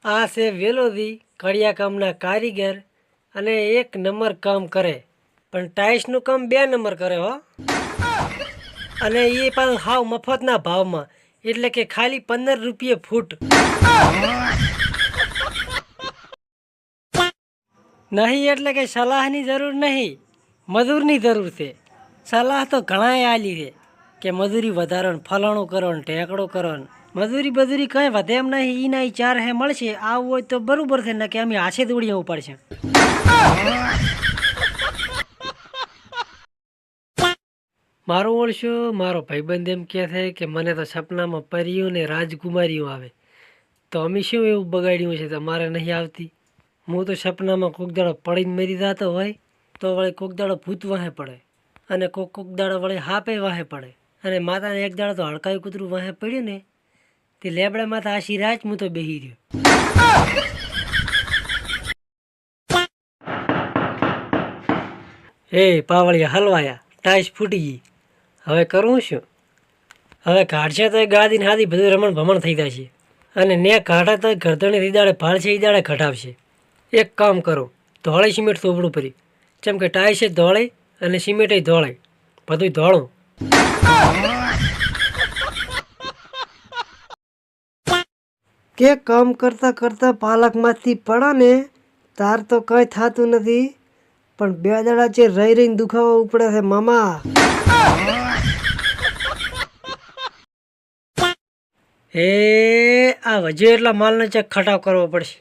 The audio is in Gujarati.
આ છે વેલોદી કડિયા કામના કારીગર અને 1 નંબર કામ કરે, પણ ટાઇલ્સનું કામ 2 નંબર કરે હો. અને એ પણ હાવ મફતના ભાવમાં, એટલે કે ખાલી 15 રૂપિયે ફૂટ. નહીં એટલે કે સલાહની જરૂર નહીં, મજૂરની જરૂર છે. સલાહ તો ઘણાએ આલી છે કે મજૂરી વધારો ને ફલાણું કરો ને ઢેકડો કરો ને. મજૂરી કંઈ વધે એમ નહીં, એના 4 હે મળશે. આવું હોય તો બરાબર છે, ને કે અમે હાથે દોડીએ ઉપાડશે. મારું ઓળશો મારો ભાઈબંધ એમ કહે છે કે મને તો સપનામાં પરીઓ ને રાજકુમારીઓ આવે, તો અમે શું એવું બગાડ્યું છે તમારે નહીં આવતી? હું તો સપનામાં કોક દાડો પડીને મરી જતો હોય તો વળી કોક દાડો ભૂત વાહે પડે, અને કોક દાડો વળી હાપે વાહે પડે, અને માતાને એક દાડો તો હડકાયું કૂતરું વાહે પડ્યું ને તે લેબડા માથા આશી રાત હું તો બેહી રહ્યો. એ પાવળિયા હલવાયા, ટાઈસ ફૂટી ગઈ, હવે કરવું શું? હવે કાઢશે તો ગાદીને હાદી બધું રમણ ભમણ થઈ જશે, અને ને કાઢે તો ગરદણે રીદાડે ભાળશે એ દાડે ઘટાવશે. એક કામ કરો, ધોળે સિમેન્ટ થોબડું ભરી, જેમ કે ટાઈસે ધોળે અને સિમેન્ટે ધોળે, બધું ધોળું. કે કામ કરતા કરતા પાલકમાંથી પડો ને તાર તો કંઈ થતું નથી, પણ 2 દાડા છે રહીને દુખાવો ઉપડે છે મામા. એ આ વજુ એટલા માલનો ચેક ખટાવ કરવો પડશે.